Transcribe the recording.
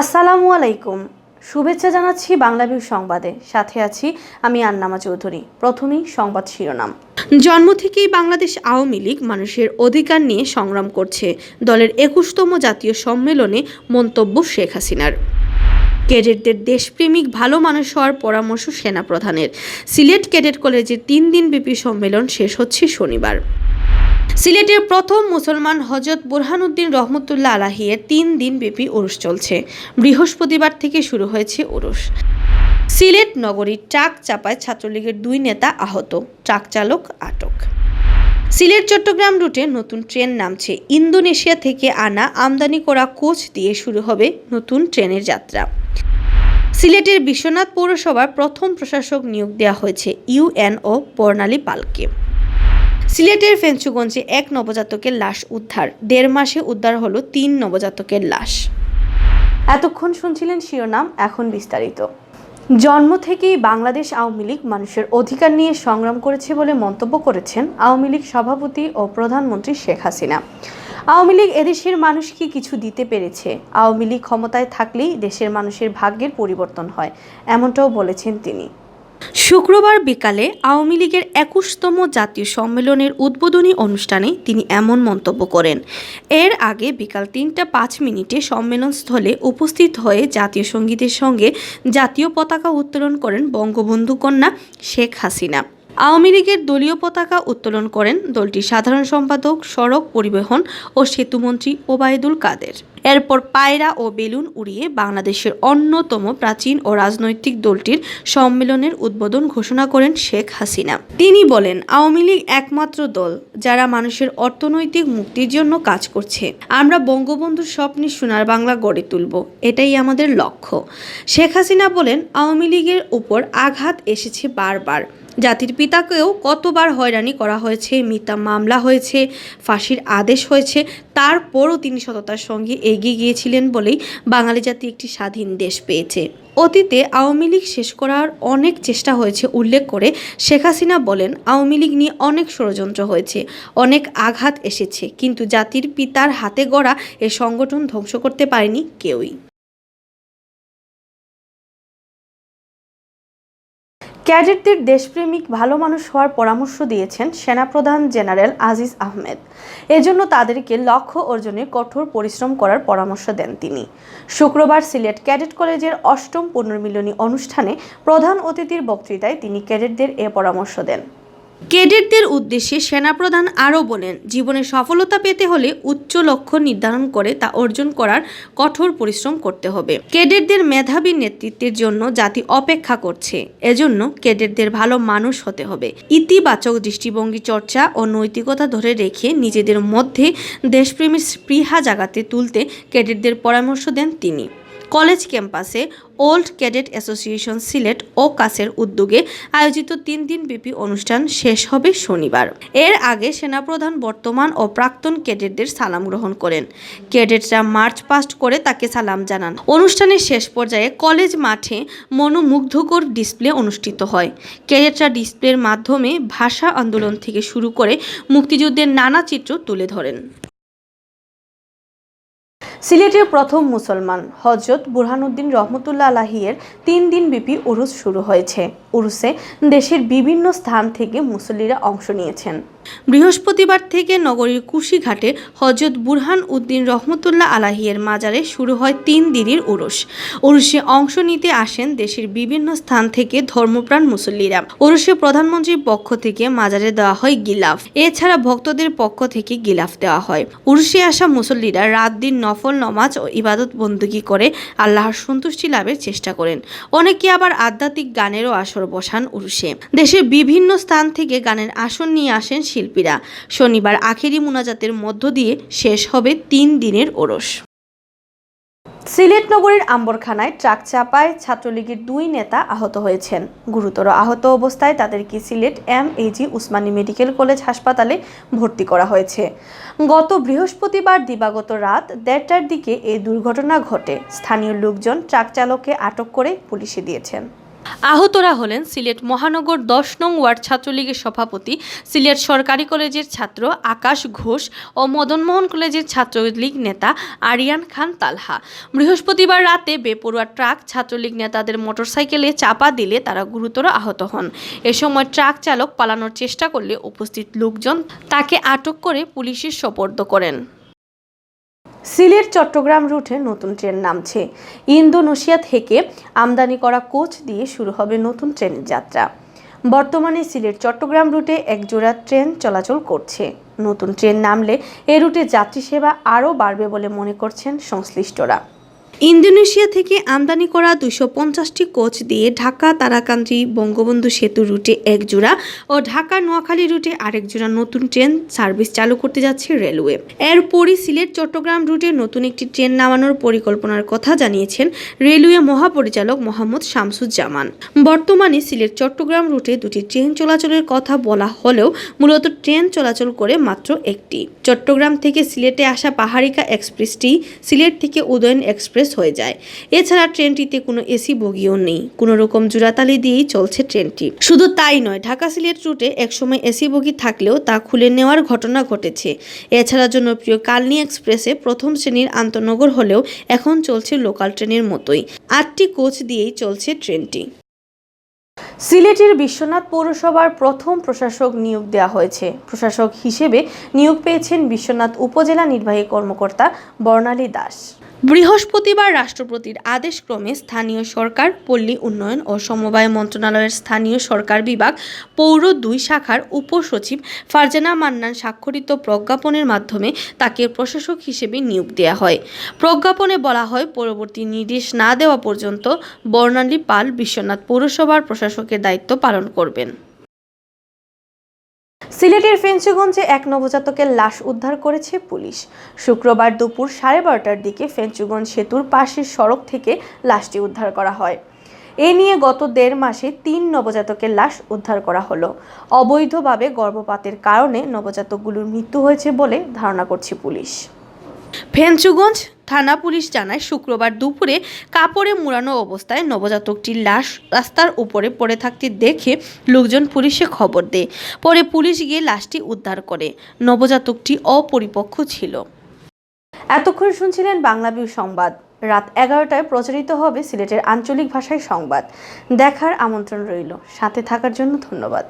আসসালামু আলাইকুম। শুভেচ্ছা জানাচ্ছি বাংলাভিউ সংবাদে। সাথে আছি আমি আন্নামা চৌধুরী। প্রথমেই সংবাদ শিরোনাম। জন্ম থেকেই বাংলাদেশ আওয়ামী লীগ মানুষের অধিকার নিয়ে সংগ্রাম করছে, দলের ২১তম জাতীয় সম্মেলনে মন্তব্য শেখ হাসিনার। ক্যাডেটদের দেশপ্রেমিক ভালো মানুষ হওয়ার পরামর্শ সেনাপ্রধানের। সিলেট ক্যাডেট কলেজের ৩ দিনব্যাপী সম্মেলন শেষ হচ্ছে শনিবার। সিলেটের প্রথম মুসলমান হযরত বুরহানুদ্দিন রহমতুল্লাহ আলাহির ৩ দিনব্যাপী উরুস চলছে। বৃহস্পতিবার থেকে শুরু হয়েছে উরুস। সিলেট নগরীর ট্রাক চাপায় ছাত্রলীগের ২ নেতা আহত, ট্রাক চালক আটক। সিলেট চট্টগ্রাম রুটে নতুন ট্রেন নামছে। ইন্দোনেশিয়া থেকে আনা আমদানি করা কোচ দিয়ে শুরু হবে নতুন ট্রেনের যাত্রা। সিলেটের বিশ্বনাথ পৌরসভার প্রথম প্রশাসক নিয়োগ দেওয়া হয়েছে ইউএনও বর্ণালী পালকে। সিলেটের ফেঞ্চুগঞ্জে এক নবজাতকের লাশ উদ্ধার। ১.৫ মাসে উদ্ধার হলো ৩ নবজাতকের লাশ। এতক্ষণ শুনছিলেন শিরোনাম, এখন বিস্তারিত। জন্ম থেকেই বাংলাদেশ আওয়ামী লীগ মানুষের অধিকার নিয়ে সংগ্রাম করেছে বলে মন্তব্য করেছেন আওয়ামী লীগ সভাপতি ও প্রধানমন্ত্রী শেখ হাসিনা। আওয়ামী লীগ এদেশের মানুষকে কিছু দিতে পেরেছে। আওয়ামী লীগ ক্ষমতায় থাকলেই দেশের মানুষের ভাগ্যের পরিবর্তন হয়, এমনটাও বলেছেন তিনি। শুক্রবার বিকালে আওয়ামী লীগের ২১তম জাতীয় সম্মেলনের উদ্বোধনী অনুষ্ঠানে তিনি এমন মন্তব্য করেন। এর আগে বিকাল ৩টা ৫ মিনিটে সম্মেলনস্থলে উপস্থিত হয়ে জাতীয় সঙ্গীতের সঙ্গে জাতীয় পতাকা উত্তোলন করেন বঙ্গবন্ধু কন্যা শেখ হাসিনা। আওয়ামী লীগের দলীয় পতাকা উত্তোলন করেন দলটির সাধারণ সম্পাদক, সড়ক পরিবহন ও সেতুমন্ত্রী ওবায়দুল কাদের। এরপর পায়রা ও বেলুন উড়িয়ে বাংলাদেশের অন্যতম প্রাচীন ও রাজনৈতিক দলটির সম্মেলনের উদ্বোধন ঘোষণা করেন শেখ হাসিনা। তিনি বলেন, আওয়ামী লীগ একমাত্র দল যারা মানুষের অর্থনৈতিক মুক্তির জন্য কাজ করছে। আমরা বঙ্গবন্ধুর স্বপ্নে সোনার বাংলা গড়ে তুলব, এটাই আমাদের লক্ষ্য। শেখ হাসিনা বলেন, আওয়ামী লীগের উপর আঘাত এসেছে বারবার। জাতির পিতাকেও কতবার হয়রানি করা হয়েছে, মিথ্যা মামলা হয়েছে, ফাঁসির আদেশ হয়েছে, তারপরও তিনি সততার সঙ্গে এগিয়ে গিয়েছিলেন বলেই বাঙালি জাতি একটি স্বাধীন দেশ পেয়েছে। অতীতে আওয়ামী লীগ শেষ করার অনেক চেষ্টা হয়েছে উল্লেখ করে শেখ হাসিনা বলেন, আওয়ামী লীগ নিয়ে অনেক ষড়যন্ত্র হয়েছে, অনেক আঘাত এসেছে, কিন্তু জাতির পিতার হাতে গড়া এ সংগঠন ধ্বংস করতে পারেনি কেউই। ক্যাডেটদের দেশপ্রেমিক ভালো মানুষ হওয়ার পরামর্শ দিয়েছেন সেনাপ্রধান জেনারেল আজিজ আহমেদ। এজন্য তাদেরকে লক্ষ্য অর্জনে কঠোর পরিশ্রম করার পরামর্শ দেন তিনি। শুক্রবার সিলেট ক্যাডেট কলেজের ৮ম পুনর্মিলনী অনুষ্ঠানে প্রধান অতিথির বক্তৃতায় তিনি ক্যাডেটদের এ পরামর্শ দেন। ক্যাডেটদের উদ্দেশ্যে সেনাপ্রধান আরও বলেন, জীবনে সফলতা পেতে হলে উচ্চ লক্ষ্য নির্ধারণ করে তা অর্জন করার কঠোর পরিশ্রম করতে হবে। ক্যাডেটদের মেধাবী নেতৃত্বের জন্য জাতি অপেক্ষা করছে। এজন্য ক্যাডেটদের ভালো মানুষ হতে হবে। ইতিবাচক দৃষ্টিভঙ্গি চর্চা ও নৈতিকতা ধরে রেখে নিজেদের মধ্যে দেশপ্রেমের স্পৃহা জাগাতে তুলতে ক্যাডেটদের পরামর্শ দেন তিনি। কলেজ ক্যাম্পাসে ওল্ড ক্যাডেট অ্যাসোসিয়েশন সিলেট ও কাসের উদ্যোগে আয়োজিত ৩ দিনব্যাপী অনুষ্ঠান শেষ হবে শনিবার। এর আগে সেনাপ্রধান বর্তমান ও প্রাক্তন ক্যাডেটদের সালাম গ্রহণ করেন। ক্যাডেটরা মার্চ পাস্ট করে তাকে সালাম জানান। অনুষ্ঠানের শেষ পর্যায়ে কলেজ মাঠে মনোমুগ্ধকর ডিসপ্লে অনুষ্ঠিত হয়। ক্যাডেটরা ডিসপ্লের মাধ্যমে ভাষা আন্দোলন থেকে শুরু করে মুক্তিযুদ্ধের নানা চিত্র তুলে ধরেন। সিলেটের প্রথম মুসলমান হযরত বুরহানুদ্দিন রহমতুল্লাহ আলাহির ৩ দিনব্যাপী উরুস শুরু হয়েছে। উরুসে দেশের বিভিন্ন স্থান থেকে মুসল্লিরা অংশ নিয়েছেন। বৃহস্পতিবার থেকে নগরীর কুশিঘাটে হযরত বুরহান উদ্দিন রহমতুল্লাহ আলাহির মাজারে শুরু হয় ৩ দিনের উরুস। উরুসে অংশ নিতে আসেন দেশের বিভিন্ন স্থান থেকে ধর্মপ্রাণ মুসল্লিরা। উরুসে প্রধানমন্ত্রীর পক্ষ থেকে মাজারে দেওয়া হয় গিলাফ। এছাড়া ভক্তদের পক্ষ থেকে গিলাফ দেওয়া হয়। উরুসে আসা মুসল্লিরা রাত দিন নফল নামাজ ও ইবাদত বন্দুকি করে আল্লাহর সন্তুষ্টি লাভের চেষ্টা করেন। অনেকে আবার আধ্যাত্মিক গানেরও আসর বসান উরুসে। দেশের বিভিন্ন স্থান থেকে গানের আসর নিয়ে আসেন শিল্পীরা। শনিবার আখেরি মুনাজাতের মধ্য দিয়ে শেষ হবে ৩ দিনের ওরস। সিলেট নগরীর আম্বরখানায় ট্রাক চাপায় ছাত্রলীগের ২ নেতা আহত হয়েছেন। গুরুতর আহত অবস্থায় তাদেরকে Sylhet MAG Usmani medical college হাসপাতালে ভর্তি করা হয়েছে। গত বৃহস্পতিবার দিবাগত রাত ১:৩০টার দিকে এই দুর্ঘটনা ঘটে। স্থানীয় লোকজন ট্রাক চালককে আটক করে পুলিশে দিয়েছেন। আহতরা হলেন সিলেট মহানগর 10 নং ওয়ার্ড ছাত্রলীগের সভাপতি, সিলেট সরকারি কলেজের ছাত্র আকাশ ঘোষ ও মদনমোহন কলেজের ছাত্রলীগ নেতা আরিয়ান খান তালহা। বৃহস্পতিবার রাতে বেপরোয়া ট্রাক ছাত্রলীগ নেতাদের মোটরসাইকেলে চাপা দিলে তারা গুরুতর আহত হন। এ সময় ট্রাক চালক পালানোর চেষ্টা করলে উপস্থিত লোকজন তাকে আটক করে পুলিশের সোপর্দ করেন। সিলেট চট্টগ্রাম রুটে নতুন ট্রেন নামছে। ইন্দোনেশিয়া থেকে আমদানি করা কোচ দিয়ে শুরু হবে নতুন ট্রেনের যাত্রা। বর্তমানে সিলেট চট্টগ্রাম রুটে একজোড়া ট্রেন চলাচল করছে। নতুন ট্রেন নামলে এ রুটে যাত্রী সেবা আরও বাড়বে বলে মনে করছেন সংশ্লিষ্টরা। ইন্দোনেশিয়া থেকে আমদানি করা 250টি কোচ দিয়ে ঢাকা তারাকান্দি বঙ্গবন্ধু সেতু রুটে এক জোড়া ও ঢাকা নোয়াখালী রুটে আরেক জোড়া নতুন ট্রেন সার্ভিস চালু করতে যাচ্ছে রেলওয়ে। এরপরই সিলেট চট্টগ্রাম রুটে নতুন একটি ট্রেন নামানোর পরিকল্পনার কথা জানিয়েছেন রেলওয়ে মহাপরিচালক মোহাম্মদ শামসুজ্জামান। বর্তমানে সিলেট চট্টগ্রাম রুটে দুটি ট্রেন চলাচলের কথা বলা হলেও মূলত ট্রেন চলাচল করে মাত্র একটি। চট্টগ্রাম থেকে সিলেটে আসা পাহাড়িকা এক্সপ্রেসটি সিলেট থেকে উদয়ন এক্সপ্রেস হয়ে যায়। এছাড়া ট্রেনটিতে কোনো এসি বগিও নেই, কোনো রকম জোড়াতালি দিয়েই চলছে ট্রেনটি। শুধু তাই নয়, ঢাকা সিলেট রুটে একসময় এসি বগি থাকলেও তা খুলে নেওয়ার ঘটনা ঘটেছে। এছাড়া জনপ্রিয় কালনী এক্সপ্রেসে প্রথম শ্রেণীর আন্তনগর হলেও এখন চলছে লোকাল ট্রেনের মতোই। 8টি কোচ দিয়েই চলছে ট্রেনটি। সিলেটের বিশ্বনাথ পৌরসভার প্রথম প্রশাসক নিয়োগ দেওয়া হয়েছে। প্রশাসক হিসেবে নিয়োগ পেয়েছেন বিশ্বনাথ উপজেলা নির্বাহী কর্মকর্তা বর্ণালী দাস। বৃহস্পতিবার রাষ্ট্রপতির আদেশক্রমে স্থানীয় সরকার, পল্লী উন্নয়ন ও সমবায় মন্ত্রণালয়ের স্থানীয় সরকার বিভাগ পৌর 2 শাখার উপসচিব ফারজানা মান্নান স্বাক্ষরিত প্রজ্ঞাপনের মাধ্যমে তাকে প্রশাসক হিসেবে নিয়োগ দেওয়া হয়। প্রজ্ঞাপনে বলা হয়, পরবর্তী নির্দেশ না দেওয়া পর্যন্ত বর্ণালী পাল বিশ্বনাথ পৌরসভার প্রশাসকের দায়িত্ব পালন করবেন। সিলেটের ফেঞ্চুগঞ্জে এক নবজাতকের লাশ উদ্ধার করেছে পুলিশ। শুক্রবার দুপুর 12:30টার দিকে ফেঞ্চুগঞ্জ সেতুর পাশের সড়ক থেকে লাশটি উদ্ধার করা হয়। এ নিয়ে গত 1.5 মাসে 3 নবজাতকের লাশ উদ্ধার করা হলো। অবৈধভাবে গর্ভপাতের কারণে নবজাতকগুলোর মৃত্যু হয়েছে বলে ধারণা করছে পুলিশ। ফেঞ্চুগঞ্জ থানা পুলিশ জানায়, শুক্রবার দুপুরে কাপড়ে মুড়ানো অবস্থায় নবজাতকটির লাশ রাস্তার উপরে পড়ে থাকতে দেখে লোকজন পুলিশে খবর দেয়। পরে পুলিশ গিয়ে লাশটি উদ্ধার করে। নবজাতকটি অপরিপক্ক ছিল। এতক্ষণ শুনছিলেন বাংলাভিউ সংবাদ। রাত 11টায় প্রচারিত হবে সিলেটের আঞ্চলিক ভাষায় সংবাদ। দেখার আমন্ত্রণ রইল। সাথে থাকার জন্য ধন্যবাদ।